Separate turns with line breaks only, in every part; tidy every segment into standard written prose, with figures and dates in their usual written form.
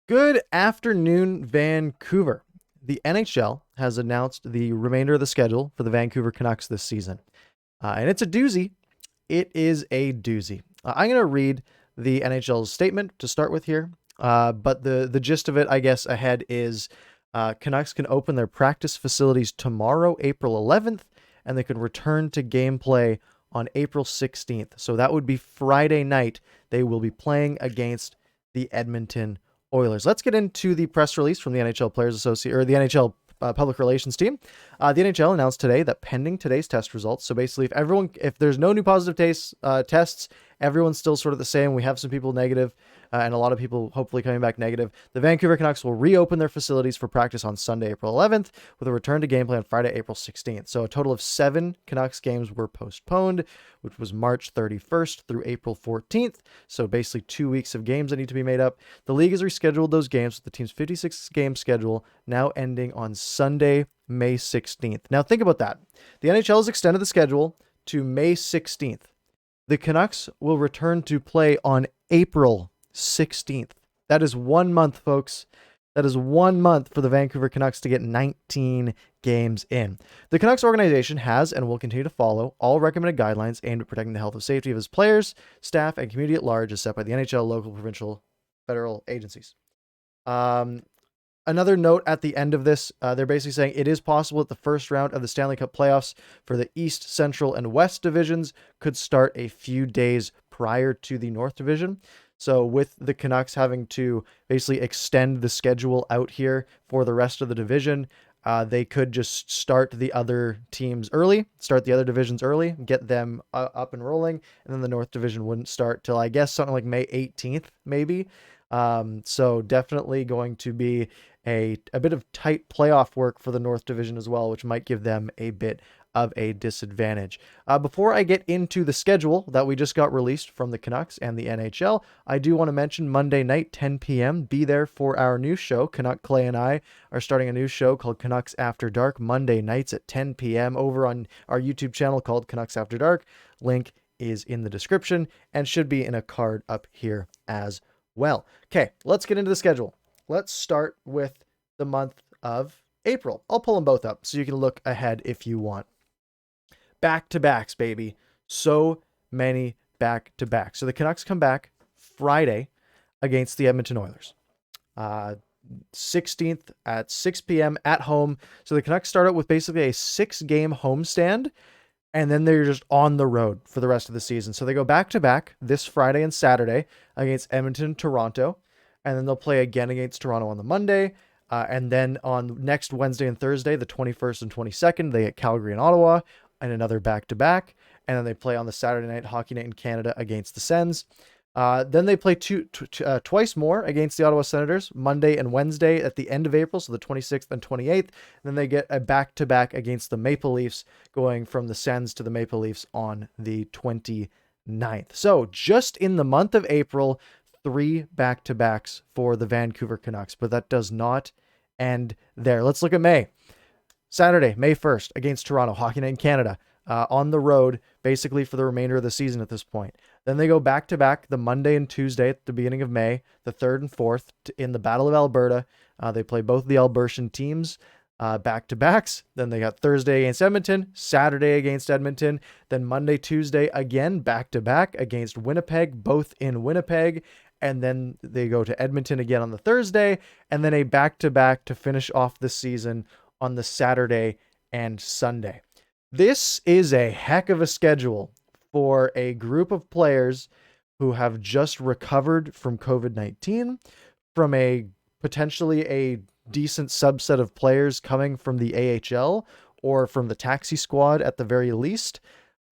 Good afternoon, Vancouver. The NHL has announced the remainder of the schedule for the Vancouver Canucks this season. And it's a doozy. It is a doozy. I'm going to read the NHL's statement to start with here. But the gist of it, I guess, ahead is Canucks can open their practice facilities tomorrow, April 11th, and they can return to gameplay on April 16th. So that would be Friday night. They will be playing against the Edmonton Oilers. Let's get into the press release from the NHL Players Association or the NHL Public Relations team. The NHL announced today that pending today's test results, so basically, if there's no new positive tests, everyone's still sort of the same. We have some people negative, and a lot of people hopefully coming back negative. The Vancouver Canucks will reopen their facilities for practice on Sunday, April 11th, with a return to gameplay on Friday, April 16th. So a total of 7 Canucks games were postponed, which was March 31st through April 14th. So basically 2 weeks of games that need to be made up. The league has rescheduled those games with the team's 56-game schedule now ending on Sunday, May 16th. Now think about that. The NHL has extended the schedule to May 16th. The Canucks will return to play on April 16th. That is 1 month, folks. That is 1 month for the Vancouver Canucks to get 19 games in. The Canucks organization has and will continue to follow all recommended guidelines aimed at protecting the health and safety of its players, staff, and community at large as set by the NHL, local, provincial, federal agencies. Another note at the end of this, they're basically saying it is possible that the first round of the Stanley Cup playoffs for the East, Central, and West divisions could start a few days prior to the North division. So with the Canucks having to basically extend the schedule out here for the rest of the division, they could just start the other teams early, start the other divisions early, get them up and rolling, and then the North division wouldn't start till, I guess, something like May 18th, maybe. So definitely going to be a bit of tight playoff work for the North Division as well, which might give them a bit of a disadvantage. Before I get into the schedule that we just got released from the Canucks and the NHL, I do want to mention Monday night, 10 p.m. Be there for our new show. Canuck Clay and I are starting a new show called Canucks After Dark, Monday nights at 10 p.m. over on our YouTube channel called Canucks After Dark. Link is in the description and should be in a card up here as well. Okay, let's get into the schedule. Let's start with the month of April. I'll pull them both up so you can look ahead if you want. Back-to-backs, baby. So many back-to-backs. So the Canucks come back Friday against the Edmonton Oilers. 16th at 6 p.m. at home. So the Canucks start out with basically a 6-game homestand, and then they're just on the road for the rest of the season. So they go back-to-back this Friday and Saturday against Edmonton and Toronto, and then they'll play again against Toronto on the Monday, and then on next Wednesday and Thursday, the 21st and 22nd, they get Calgary and Ottawa, and another back-to-back, and then they play on the Saturday night hockey night in Canada against the Sens. Then they play twice more against the Ottawa Senators, Monday and Wednesday at the end of April, so the 26th and 28th. Then they get a back-to-back against the Maple Leafs, going from the Sens to the Maple Leafs on the 29th. So just in the month of April, 3 back-to-backs for the Vancouver Canucks, but that does not end there. Let's look at May. Saturday, May 1st, against Toronto, hockey night in Canada, on the road, basically for the remainder of the season at this point. Then they go back-to-back the Monday and Tuesday at the beginning of May, the 3rd and 4th, in the Battle of Alberta. They play both of the Albertian teams back-to-backs. Then they got Thursday against Edmonton, Saturday against Edmonton, then Monday, Tuesday, again, back-to-back against Winnipeg, both in Winnipeg. And then they go to Edmonton again on the Thursday, and then a back-to-back to finish off the season on the Saturday and Sunday. This is a heck of a schedule for a group of players who have just recovered from COVID-19, from a potentially a decent subset of players coming from the AHL or from the taxi squad at the very least.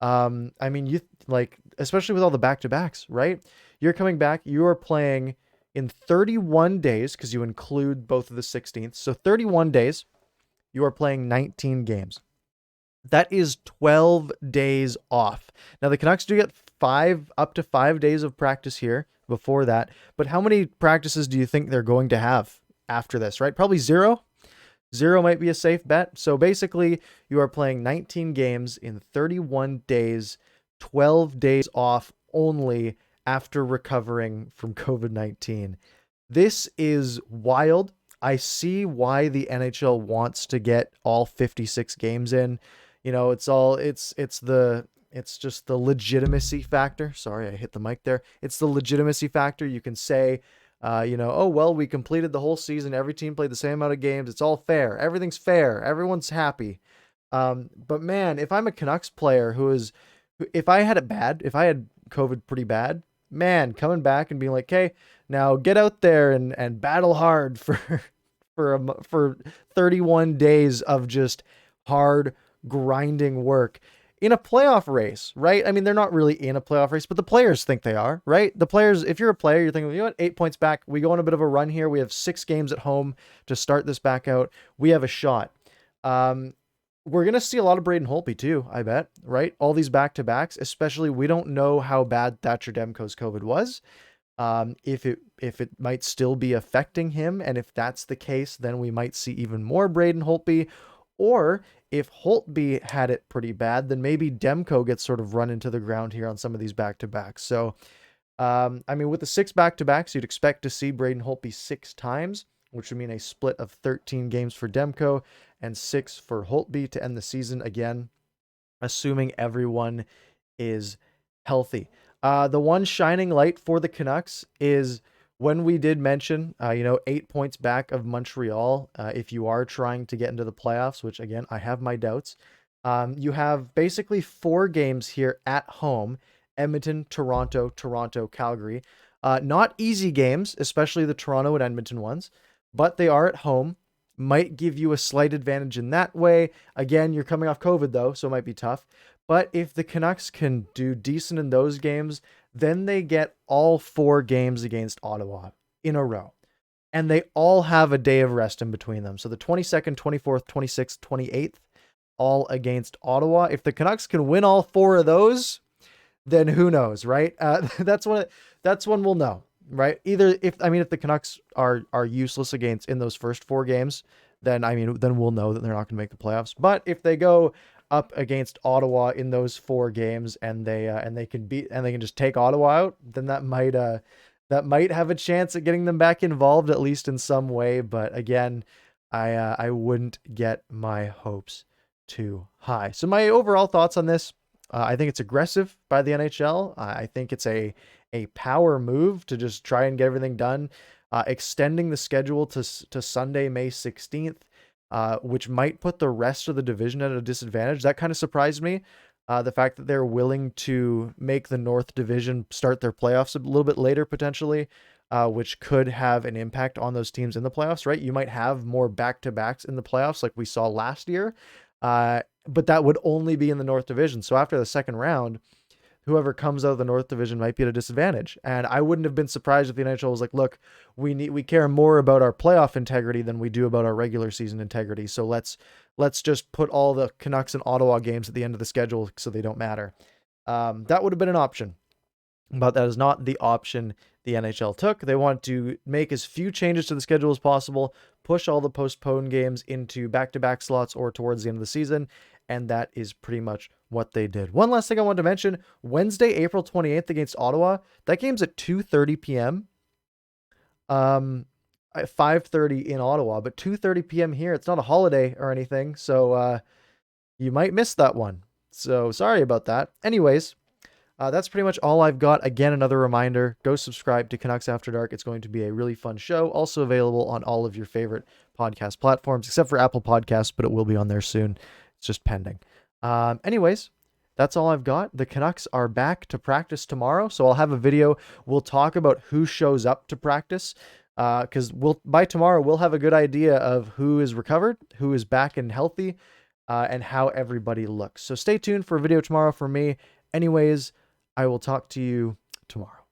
I mean, you like, especially with all the back-to-backs, right? You're coming back, you are playing in 31 days because you include both of the 16th. So 31 days, you are playing 19 games. That is 12 days off. Now, the Canucks do get up to 5 days of practice here before that, but how many practices do you think they're going to have after this, right? Probably zero. Zero might be a safe bet. So basically, you are playing 19 games in 31 days, 12 days off only after recovering from COVID-19. This is wild. I see why the NHL wants to get all 56 games in. You know, it's just the legitimacy factor. Sorry, I hit the mic there. It's the legitimacy factor. You can say, oh well, we completed the whole season. Every team played the same amount of games. It's all fair. Everything's fair. Everyone's happy. But man, if I'm a Canucks player if I had it bad, if I had COVID pretty bad, man, coming back and being like, hey, now get out there and battle hard for for 31 days of just hard grinding work in a playoff race, right? I mean, they're not really in a playoff race, but the players think they are, right? The players, if you're a player, you're thinking, you know what, 8 points back. We go on a bit of a run here. We have 6 games at home to start this back out. We have a shot. We're going to see a lot of Braden Holtby too, I bet, right? All these back-to-backs, especially we don't know how bad Thatcher Demko's COVID was. If it might still be affecting him, and if that's the case, then we might see even more Braden Holtby. Or if Holtby had it pretty bad, then maybe Demko gets sort of run into the ground here on some of these back-to-backs. So, I mean, with the 6 back-to-backs, you'd expect to see Braden Holtby 6 times, which would mean a split of 13 games for Demko and 6 for Holtby to end the season, again, assuming everyone is healthy. The one shining light for the Canucks is when we did mention, 8 points back of Montreal, if you are trying to get into the playoffs, which again, I have my doubts. You have basically 4 games here at home: Edmonton, Toronto, Calgary. Not easy games, especially the Toronto and Edmonton ones, but they are at home. Might give you a slight advantage in that way. Again, you're coming off COVID though, so it might be tough. But if the Canucks can do decent in those games, then they get all 4 games against Ottawa in a row. And they all have a day of rest in between them. So the 22nd, 24th, 26th, 28th, all against Ottawa. If the Canucks can win all 4 of those, then who knows, right? That's when we'll know. Right. Either if the Canucks are useless against in those first 4 games, then we'll know that they're not going to make the playoffs. But if they go up against Ottawa in those 4 games and they can just take Ottawa out, then that might have a chance at getting them back involved, at least in some way. But again, I wouldn't get my hopes too high. So my overall thoughts on this: I think it's aggressive by the NHL. I think it's a power move to just try and get everything done. Extending the schedule to Sunday, May 16th, which might put the rest of the division at a disadvantage. That kind of surprised me. The fact that they're willing to make the North Division start their playoffs a little bit later, potentially, which could have an impact on those teams in the playoffs, right? You might have more back-to-backs in the playoffs like we saw last year, but that would only be in the North Division. So after the second round, whoever comes out of the North Division might be at a disadvantage. And I wouldn't have been surprised if the NHL was like, look, we care more about our playoff integrity than we do about our regular season integrity. So let's just put all the Canucks and Ottawa games at the end of the schedule so they don't matter. That would have been an option, but that is not the option the NHL took. They want to make as few changes to the schedule as possible, push all the postponed games into back-to-back slots or towards the end of the season, and that is pretty much what they did. One last thing I wanted to mention: Wednesday, April 28th against Ottawa. That game's at 2:30 p.m. At 5:30 in Ottawa, but 2:30 p.m. here. It's not a holiday or anything, so you might miss that one. So sorry about that. Anyways, that's pretty much all I've got. Again, another reminder: go subscribe to Canucks After Dark. It's going to be a really fun show. Also available on all of your favorite podcast platforms, except for Apple Podcasts, but it will be on there soon. It's just pending. Anyways, that's all I've got. The Canucks are back to practice tomorrow, so I'll have a video. We'll talk about who shows up to practice, because by tomorrow we'll have a good idea of who is recovered, who is back and healthy, and how everybody looks. So stay tuned for a video tomorrow from me. Anyways, I will talk to you tomorrow.